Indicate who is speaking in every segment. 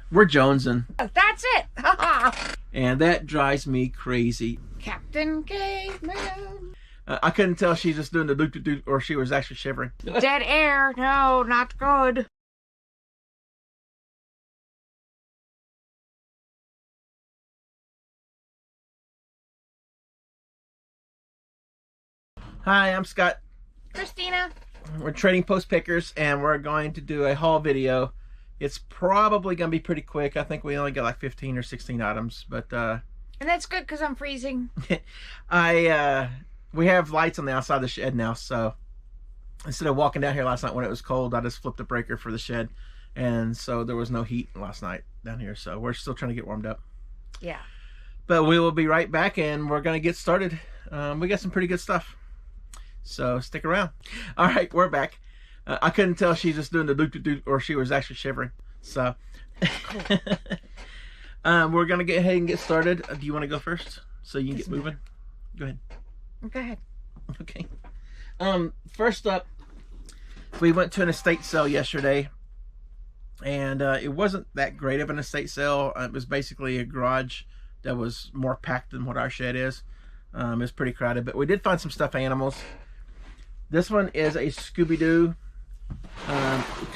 Speaker 1: We're jonesing.
Speaker 2: That's it.
Speaker 1: And that drives me crazy.
Speaker 2: Captain Caveman.
Speaker 1: I couldn't tell if she's just doing the doot-doot-doot or she was actually shivering.
Speaker 2: Dead air. No, not good.
Speaker 1: Hi, I'm Scott.
Speaker 2: Christina.
Speaker 1: We're Trading Post Pickers, and we're going to do a haul video. It's probably going to be pretty quick. I think we only got like 15 or 16 items, but
Speaker 2: And that's good because I'm freezing.
Speaker 1: we have lights on the outside of the shed now, so instead of walking down here last night when it was cold, I just flipped the breaker for the shed, and so there was no heat last night down here, so we're still trying to get warmed up.
Speaker 2: Yeah.
Speaker 1: But we will be right back, and we're going to get started. We got some pretty good stuff, so stick around. All right, we're back. I couldn't tell if she's just doing the doot-doot-doot or she was actually shivering, so we're going to get ahead and get started. Do you want to go first so you can get moving? Go ahead.
Speaker 2: Go ahead.
Speaker 1: Okay. First up, we went to an estate sale yesterday, and it wasn't that great of an estate sale. It was basically a garage that was more packed than what our shed is. It was pretty crowded, but we did find some stuffed animals. This one is a Scooby-Doo.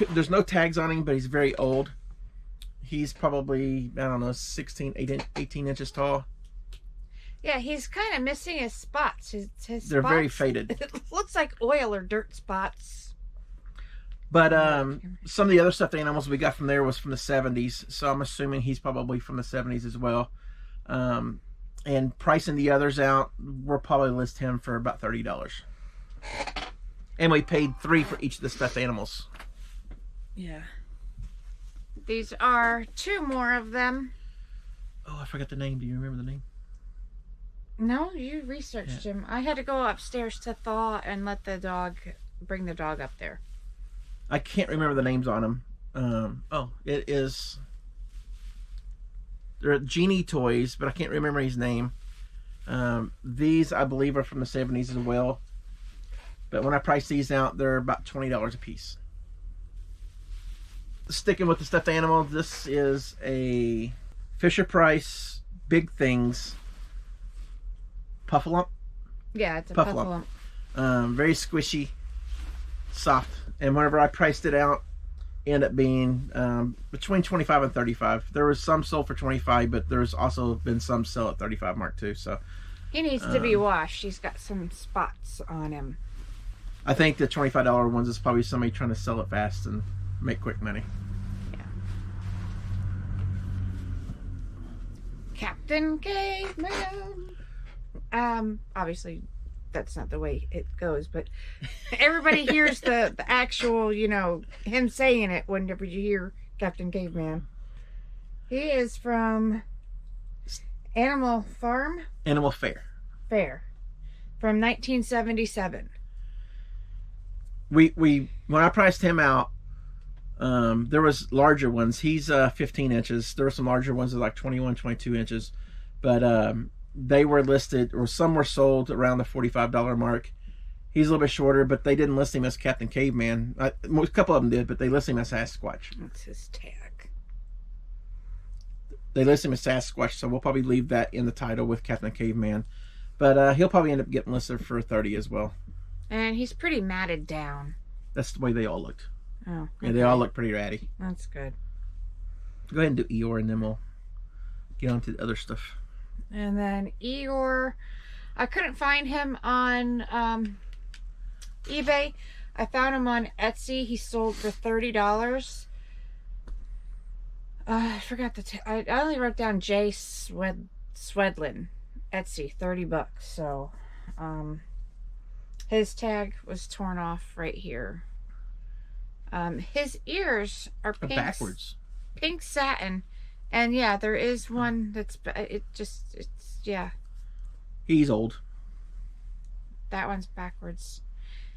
Speaker 1: There's no tags on him, but he's very old. He's probably, I don't know, 18 inches tall.
Speaker 2: Yeah, he's kind of missing his spots. His
Speaker 1: They're
Speaker 2: spots,
Speaker 1: very faded.
Speaker 2: It looks like oil or dirt spots.
Speaker 1: But some of the other stuffed animals we got from there was from the 70s, so I'm assuming he's probably from the 70s as well. And pricing the others out, we'll probably list him for about $30. And we paid $3 for each of the stuffed animals.
Speaker 2: Yeah. These are 2 more of them.
Speaker 1: Oh, I forgot the name. Do you remember the name?
Speaker 2: No, you researched him. I had to go upstairs to thaw and let the dog, bring the dog up there.
Speaker 1: I can't remember the names on them. It is... They're Genie Toys, but I can't remember his name. These, I believe, are from the 70s as well. But when I price these out, they're about $20 a piece. Sticking with the stuffed animal, this is a Fisher-Price Big Things Puffalump.
Speaker 2: Yeah, it's a
Speaker 1: Puffalump.
Speaker 2: Puffalump.
Speaker 1: Very squishy, soft. And whenever I priced it out, it ended up being between 25 and 35. There was some sold for 25, but there's also been some sell at 35 mark too. So
Speaker 2: he needs to be washed. He's got some spots on him.
Speaker 1: I think the $25 ones is probably somebody trying to sell it fast and make quick money.
Speaker 2: Yeah. Captain Caveman. Obviously that's not the way it goes, but everybody hears the actual, you know, him saying it whenever you hear Captain Caveman. He is from Animal Farm?
Speaker 1: Animal Fair.
Speaker 2: From 1977.
Speaker 1: When I priced him out, there was larger ones. He's 15 inches. There were some larger ones that like 21, 22 inches, but they were listed, or some were sold around the $45 mark. He's a little bit shorter, but they didn't list him as Captain Caveman. A couple of them did, but they list him as Sasquatch.
Speaker 2: That's his tag.
Speaker 1: They list him as Sasquatch, so we'll probably leave that in the title with Captain Caveman. But he'll probably end up getting listed for 30 as well.
Speaker 2: And he's pretty matted down.
Speaker 1: That's the way they all looked.
Speaker 2: Oh, okay.
Speaker 1: Yeah, they all look pretty ratty.
Speaker 2: That's good.
Speaker 1: Go ahead and do Eeyore, and then we'll get on to the other stuff.
Speaker 2: And then Eeyore, I couldn't find him on eBay. I found him on Etsy. He sold for $30. I forgot I only wrote down Jay Swedlin. Etsy, $30. So, his tag was torn off right here. His ears are pink,
Speaker 1: backwards.
Speaker 2: Pink satin. And yeah, there is one that's, yeah.
Speaker 1: He's old.
Speaker 2: That one's backwards.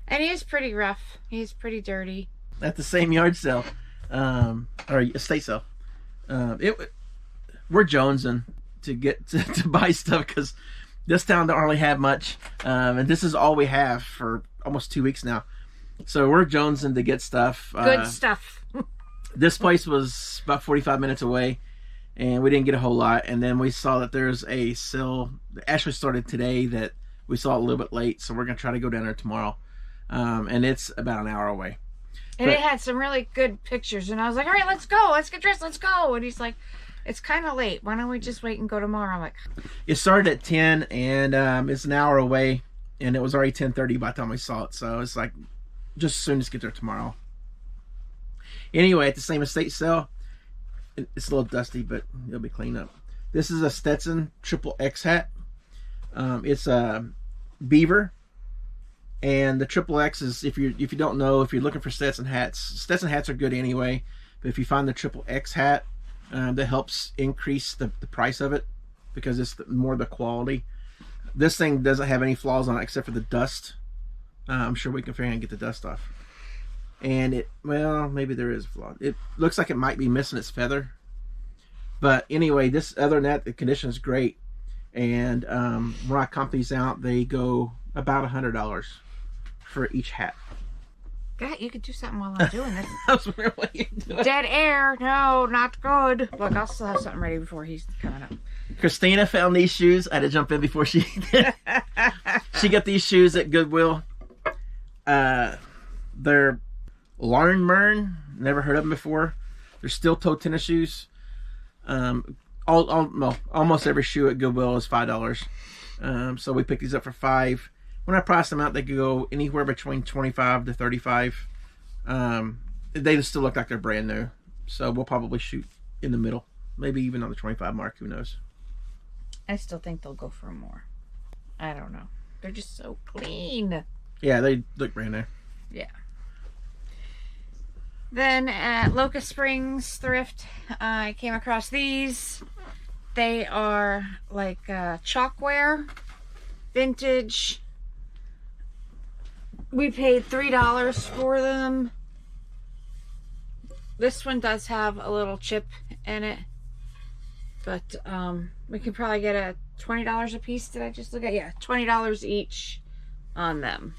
Speaker 2: And he is pretty rough. He's pretty dirty.
Speaker 1: At the same yard sale, or estate sale, we're jonesing to get to buy stuff because this town don't hardly have much, and this is all we have for almost 2 weeks now. So we're jonesing to get stuff.
Speaker 2: Good stuff.
Speaker 1: This place was about 45 minutes away, and we didn't get a whole lot. And then we saw that there's a sale that actually started today that we saw a little bit late, so we're going to try to go down there tomorrow. And it's about an hour away.
Speaker 2: And it had some really good pictures, and I was like, all right, let's go. Let's get dressed. Let's go. And he's like, it's kind of late. Why don't we just wait and go tomorrow? I'm like,
Speaker 1: it started at 10, and it's an hour away, and it was already 10:30 by the time we saw it. So it's like, just as soon as get there tomorrow. Anyway, at the same estate sale, it's a little dusty, but it'll be cleaned up. This is a Stetson Triple X hat. It's a beaver, and the Triple X is, if you don't know, if you're looking for Stetson hats are good anyway. But if you find the Triple X hat, that helps increase the price of it because it's more the quality. This thing doesn't have any flaws on it except for the dust. I'm sure we can figure out and get the dust off. And well, maybe there is a flaw. It looks like it might be missing its feather. But anyway, other than that, the condition is great. And when I comp these out, they go about $100 for each hat.
Speaker 2: God, you could do something while I'm doing this.
Speaker 1: I was wondering what you're doing.
Speaker 2: Dead air. No, not good. Look, I'll still have something ready before he's coming up.
Speaker 1: Christina found these shoes. I had to jump in before she did. She got these shoes at Goodwill. They're Larnmern. Never heard of them before. They're steel-toe tennis shoes. Almost every shoe at Goodwill is $5. So we picked these up for $5. When I price them out, they could go anywhere between $25 to $35. They still look like they're brand new. So we'll probably shoot in the middle. Maybe even on the 25 mark. Who knows?
Speaker 2: I still think they'll go for more. I don't know. They're just so clean.
Speaker 1: Yeah, they look brand new.
Speaker 2: Yeah. Then at Locust Springs Thrift, I came across these. They are like chalkware, vintage. We paid $3 for them. This one does have a little chip in it, but we could probably get a $20 a piece. Did I just look at? Yeah, $20 each on them.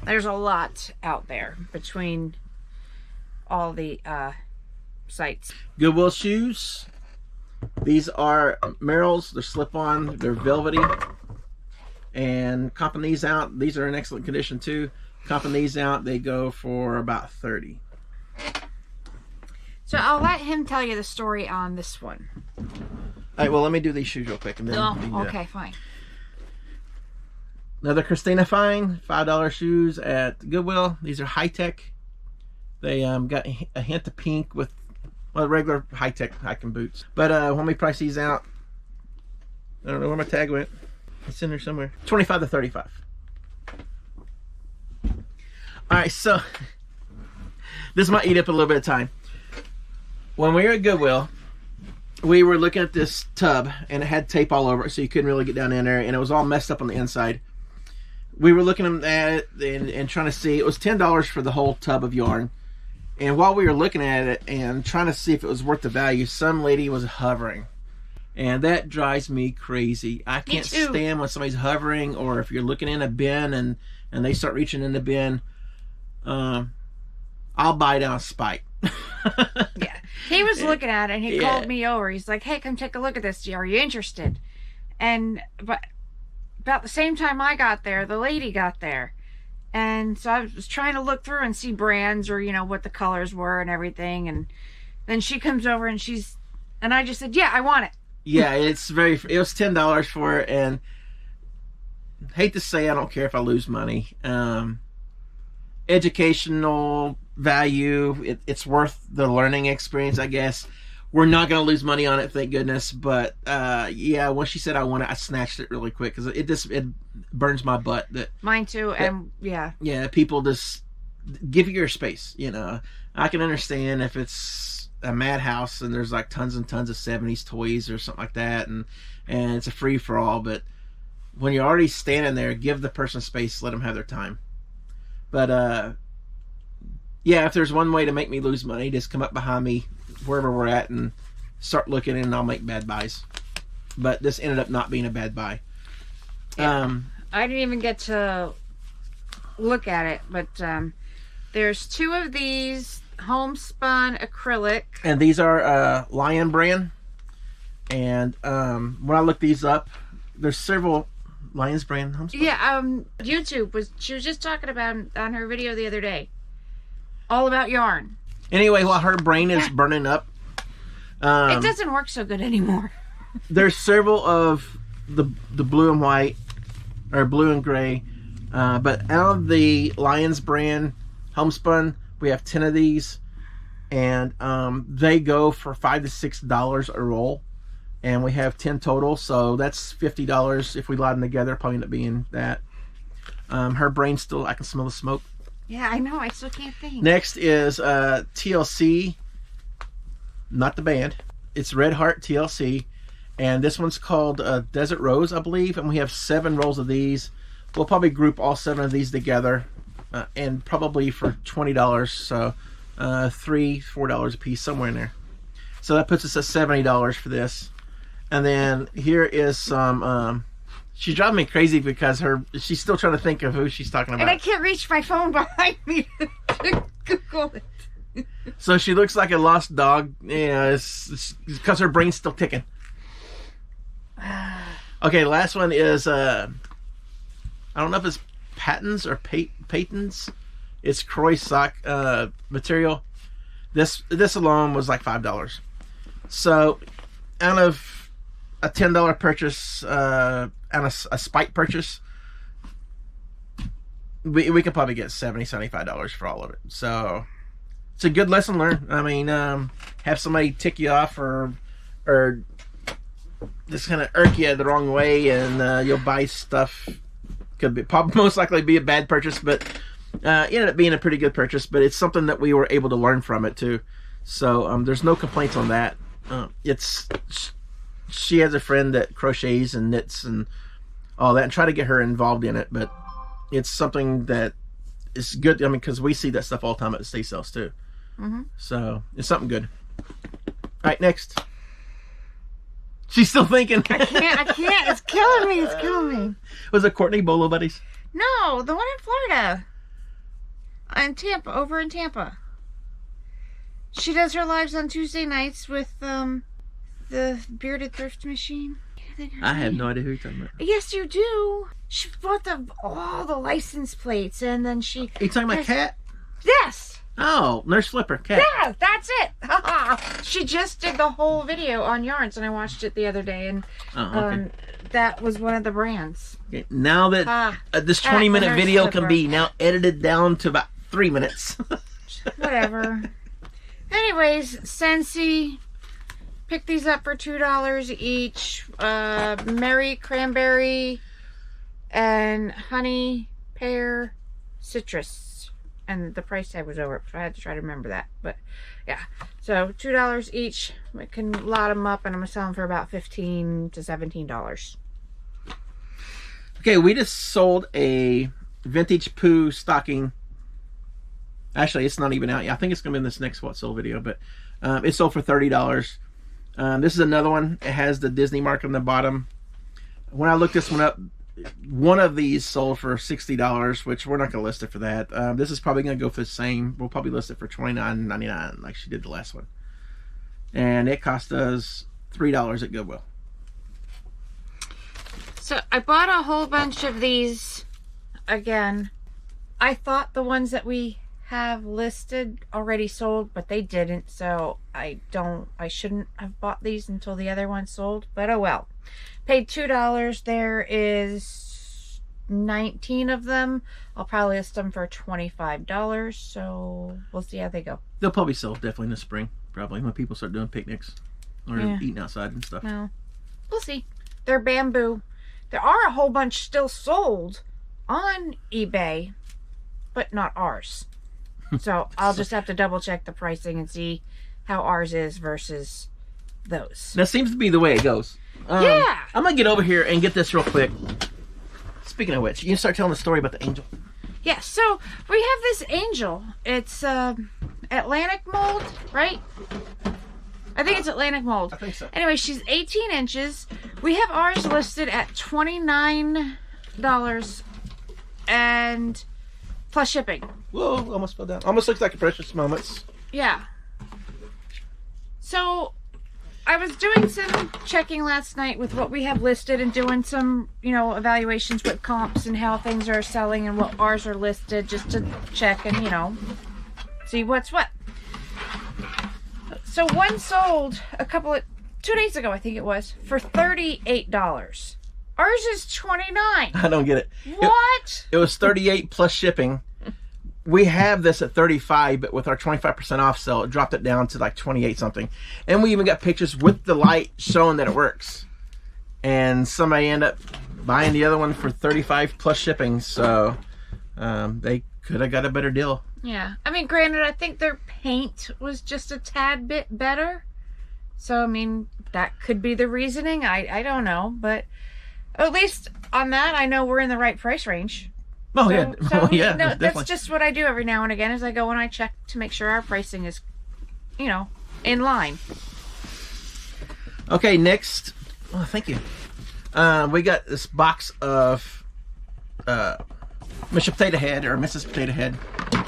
Speaker 2: There's a lot out there between all the sites.
Speaker 1: Goodwill shoes. These are Merrell's. They're slip-on. They're velvety. And comping these out, these are in excellent condition too. Comping these out, they go for about $30.
Speaker 2: So I'll let him tell you the story on this one.
Speaker 1: All right, well, let me do these shoes real quick. And then
Speaker 2: okay, fine.
Speaker 1: Another Christina find, $5 shoes at Goodwill. These are high-tech. They got a hint of pink with regular high-tech hiking boots. But when we price these out, I don't know where my tag went. It's in there somewhere. $25 to $35. All right, so this might eat up a little bit of time. When we were at Goodwill, we were looking at this tub, and it had tape all over it, so you couldn't really get down in there, and it was all messed up on the inside. We were looking at it and trying to see. It was $10 for the whole tub of yarn. And while we were looking at it and trying to see if it was worth the value, some lady was hovering. And that drives me crazy. I can't stand when somebody's hovering, or if you're looking in a bin and they start reaching in the bin. I'll buy it out of spite.
Speaker 2: Yeah. He was looking at it and he called me over. He's like, hey, come take a look at this. Are you interested? But about the same time I got there, the lady got there. And so I was trying to look through and see brands or, what the colors were and everything. And then she comes over and I just said, yeah, I want it.
Speaker 1: Yeah, it was $10 for it, and hate to say I don't care if I lose money. Educational value, it's worth the learning experience, I guess. We're not going to lose money on it, thank goodness. But yeah, when she said I want it, I snatched it really quick because it burns my butt.
Speaker 2: Mine too, and yeah.
Speaker 1: Yeah, people just give you your space. I can understand if it's a madhouse and there's like tons and tons of 70s toys or something like that, and it's a free for all. But when you're already standing there, give the person space, let them have their time. But yeah, if there's one way to make me lose money, just come up behind me wherever we're at and start looking, and I'll make bad buys. But this ended up not being a bad buy.
Speaker 2: Yeah. I didn't even get to look at it, but there's two of these homespun acrylic.
Speaker 1: And these are Lion brand. And when I looked these up, there's several Lion's brand homespun.
Speaker 2: Yeah, she was just talking about on her video the other day. All about yarn.
Speaker 1: Anyway, while her brain is burning up,
Speaker 2: it doesn't work so good anymore.
Speaker 1: There's several of the blue and white, or blue and gray, but out of the Lions brand homespun, we have 10 of these, and they go for $5 to $6 a roll, and we have 10 total, so that's $50 if we lot them together. Probably end up being that. Her brain still, I can smell the smoke.
Speaker 2: Yeah, I know. I still can't think.
Speaker 1: Next is TLC, not the band. It's Red Heart TLC, and this one's called Desert Rose, I believe, and we have 7 rolls of these. We'll probably group all 7 of these together, and probably for $20, so $3-4 a piece, somewhere in there. So that puts us at $70 for this. And then here is some. She's driving me crazy because she's still trying to think of who she's talking about.
Speaker 2: And I can't reach my phone behind me to Google it.
Speaker 1: So she looks like a lost dog. Yeah, it's because her brain's still ticking. Okay, the last one is I don't know if it's Patons or Patons. It's Croy sock material. This alone was like $5. So out of a $10 purchase and a Spike purchase, we could probably get $70-$75 for all of it. So it's a good lesson learned. I mean, have somebody tick you off or just kind of irk you the wrong way, and you'll buy stuff. Could be most likely be a bad purchase, but it ended up being a pretty good purchase. But it's something that we were able to learn from it too. So there's no complaints on that. She has a friend that crochets and knits and all that, and try to get her involved in it. But it's something that is good. I mean, because we see that stuff all the time at the estate sales too. Mm-hmm. So it's something good. All right, next. She's still thinking.
Speaker 2: I can't. It's killing me.
Speaker 1: Was it Courtney Bolo Buddies?
Speaker 2: No, the one in Florida. In Tampa, over in Tampa. She does her lives on Tuesday nights with the Bearded Thrift Machine.
Speaker 1: I have no idea who you're talking about.
Speaker 2: Yes, you do. She bought all the license plates, and then she...
Speaker 1: Are you talking about Kat?
Speaker 2: Yes.
Speaker 1: Oh, Nurse Flipper, Kat.
Speaker 2: Yeah, that's it. She just did the whole video on yarns, and I watched it the other day, and that was one of the brands.
Speaker 1: Okay, now that this 20-minute video can be now edited down to about 3 minutes.
Speaker 2: Whatever. Anyways, Scentsy, picked these up for $2 each. Merry Cranberry and Honey Pear Citrus. And the price tag was over it, so I had to try to remember that. But yeah, so $2 each. We can lot them up, and I'm gonna sell them for about $15 to $17.
Speaker 1: Okay, we just sold a vintage Pooh stocking. Actually, it's not even out yet. I think it's gonna be in this next What Sold video, but it sold for $30. This is another one. It has the Disney mark on the bottom. When I looked this one up, one of these sold for $60, which we're not going to list it for that. This is probably going to go for the same. We'll probably list it for $29.99 like she did the last one. And it cost us $3 at Goodwill.
Speaker 2: So I bought a whole bunch of these. Again, I thought the ones that we have listed already sold, but they didn't. So I shouldn't have bought these until the other ones sold, but oh well. Paid $2. There is 19 of them. I'll probably list them for $25. So we'll see how they go.
Speaker 1: They'll probably sell definitely in the spring, probably when people start doing picnics or eating outside and stuff.
Speaker 2: No, we'll see. They're bamboo. There are a whole bunch still sold on eBay, but not ours. So I'll just have to double check the pricing and see how ours is versus those.
Speaker 1: That seems to be the way it goes.
Speaker 2: Yeah.
Speaker 1: I'm going to get over here and get this real quick. Speaking of which, you can start telling the story about the angel.
Speaker 2: Yeah, so we have this angel. It's Atlantic mold, right? I think it's Atlantic mold.
Speaker 1: I think so.
Speaker 2: Anyway, she's 18 inches. We have ours listed at $29 and plus shipping.
Speaker 1: Whoa, almost fell down. Almost looks like a Precious Moments.
Speaker 2: Yeah. So I was doing some checking last night with what we have listed and doing some, evaluations with comps and how things are selling and what ours are listed just to check and, see what's what. So one sold 2 days ago, I think it was, for $38. Ours is $29.
Speaker 1: I don't get it.
Speaker 2: What?
Speaker 1: It was $38 plus shipping. We have this at $35, but with our 25% off sale, it dropped it down to like 28 something. And we even got pictures with the light showing that it works. And somebody ended up buying the other one for $35 plus shipping. So they could have got a better deal.
Speaker 2: Yeah. I mean, granted, I think their paint was just a tad bit better. So, I mean, that could be the reasoning. I don't know. But at least on that, I know we're in the right price range.
Speaker 1: Oh, yeah.
Speaker 2: So,
Speaker 1: yeah,
Speaker 2: that's just what I do every now and again is I go and I check to make sure our pricing is, in line.
Speaker 1: Okay, next. Oh, thank you. We got this box of Mr. Potato Head or Mrs. Potato Head.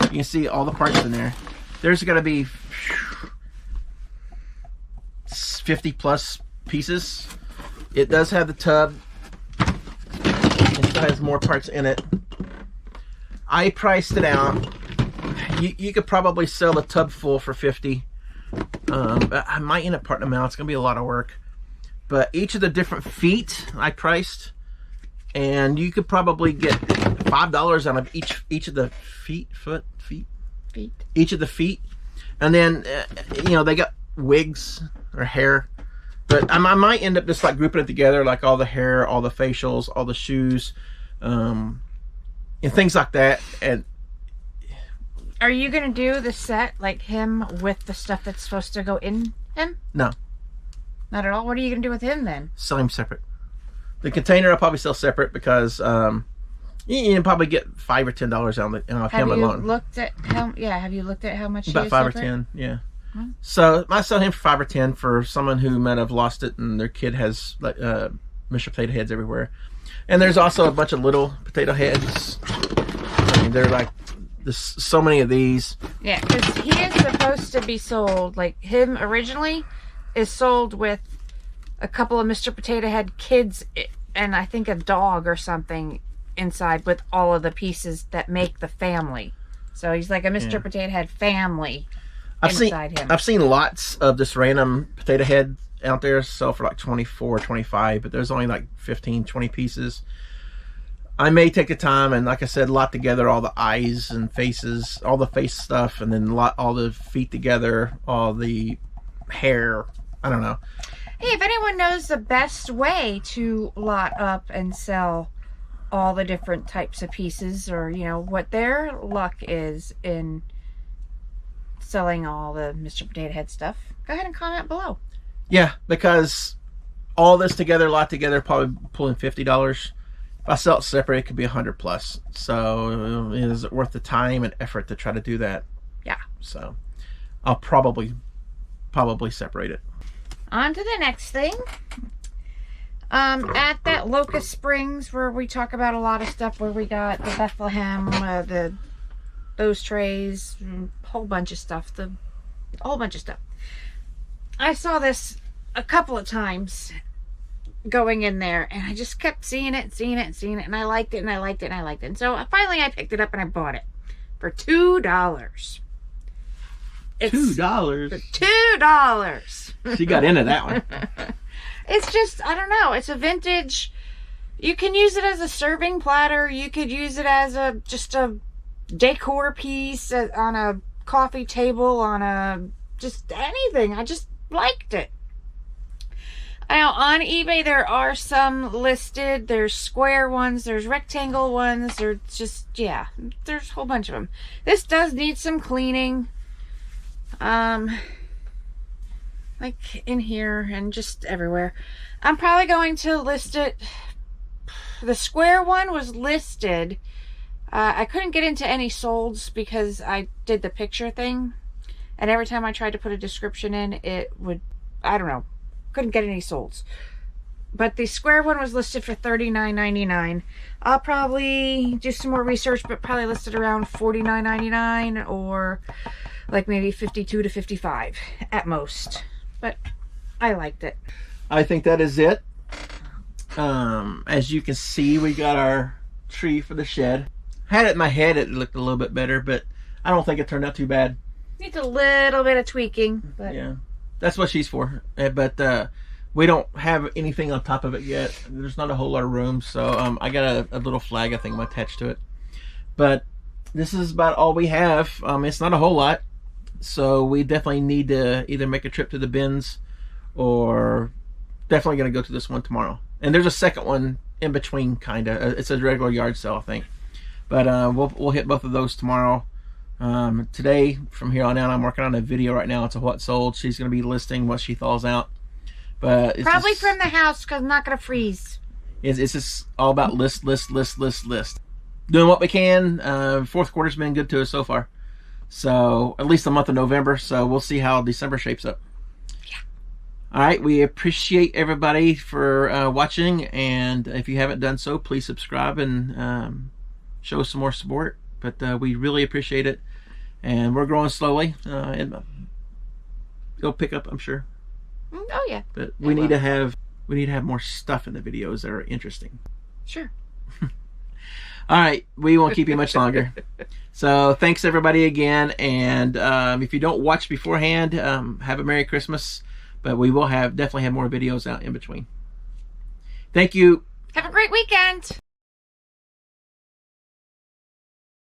Speaker 1: You can see all the parts in there. There's got to be 50 plus pieces. It does have the tub. It still has more parts in it. I priced it out. You could probably sell a tub full for $50. I might end up parting them out. It's gonna be a lot of work. But each of the different feet I priced, and you could probably get $5 out of each of the feet. Each of the feet, and then they got wigs or hair. But I might end up just like grouping it together, like all the hair, all the facials, all the shoes. And things like that. And
Speaker 2: are you gonna do the set like him with the stuff that's supposed to go in him?
Speaker 1: No,
Speaker 2: not at all. What are you gonna do with him then?
Speaker 1: Sell him separate. The container I'll probably sell separate because you can probably get $5 or $10 on him alone.
Speaker 2: Have you looked at how much?
Speaker 1: About 5 or 10, yeah. Hmm. So I sell him for 5 or 10 for someone who might have lost it and their kid has like Mr. Potato Heads everywhere. And there's also a bunch of little potato heads. I mean, they're like, there's so many of these.
Speaker 2: Yeah, because he is supposed to be sold, like him originally is sold with a couple of Mr. Potato Head kids and I think a dog or something inside with all of the pieces that make the family. So he's like a Mr. Potato Head family inside him.
Speaker 1: I've seen lots of this random potato head out there sell for like 24, 25, but there's only like 15, 20 pieces. I may take the time and, like I said, lot together all the eyes and faces, all the face stuff, and then all the feet together, all the hair. I don't know.
Speaker 2: Hey, if anyone knows the best way to lot up and sell all the different types of pieces, or what their luck is in selling all the Mr. Potato Head stuff, go ahead and comment below.
Speaker 1: Yeah, because all this together, lot together, probably pulling $50. If I sell it separate, it could be $100 plus. So is it worth the time and effort to try to do that?
Speaker 2: Yeah.
Speaker 1: So I'll probably separate it.
Speaker 2: On to the next thing. At that Locust Springs where we talk about a lot of stuff, where we got the Bethlehem, those trays, a whole bunch of stuff. I saw this a couple of times going in there, and I just kept seeing it, and I liked it, and so finally I picked it up and I bought it for $2.
Speaker 1: $2?
Speaker 2: For $2.
Speaker 1: She got into that one.
Speaker 2: It's just, I don't know, it's a vintage. You can use it as a serving platter. You could use it as just a decor piece on a coffee table, just anything. I just liked it. Now on eBay there are some listed. There's square ones, there's rectangle ones, there's a whole bunch of them. This does need some cleaning, like in here and just everywhere. I'm probably going to list it. The square one was listed. I couldn't get into any solds because I did the picture thing. And every time I tried to put a description in, it would, I don't know, couldn't get any solds. But the square one was listed for $39.99. I'll probably do some more research, but probably listed around $49.99 or like maybe 52 to 55 at most. But I liked it.
Speaker 1: I think that is it. As you can see, we got our tree for the shed. Had it in my head, it looked a little bit better, but I don't think it turned out too bad.
Speaker 2: Needs a little bit of tweaking, but
Speaker 1: yeah, that's what she's for. But we don't have anything on top of it yet. There's not a whole lot of room, so I got a little flag I think I'm attached to it. But this is about all we have. It's not a whole lot, so we definitely need to either make a trip to the bins, or definitely going to go to this one tomorrow. And there's a second one in between, kind of. It's a regular yard sale, I think. But we'll hit both of those tomorrow. Today, from here on out, I'm working on a video right now. It's a what sold. She's going to be listing what she thaws out. But it's
Speaker 2: probably
Speaker 1: just,
Speaker 2: from the house, because I'm not going to freeze.
Speaker 1: It's just all about list. Doing what we can. Fourth quarter's been good to us so far. So, at least the month of November. So, we'll see how December shapes up.
Speaker 2: Yeah.
Speaker 1: All right. We appreciate everybody for watching. And if you haven't done so, please subscribe and show some more support. But we really appreciate it. And we're growing slowly. It'll pick up, I'm sure.
Speaker 2: Oh, yeah.
Speaker 1: But we need to have more stuff in the videos that are interesting.
Speaker 2: Sure.
Speaker 1: All right, we won't keep you much longer. So thanks everybody again, and if you don't watch beforehand, have a Merry Christmas. But we will definitely have more videos out in between. Thank you.
Speaker 2: Have a great weekend.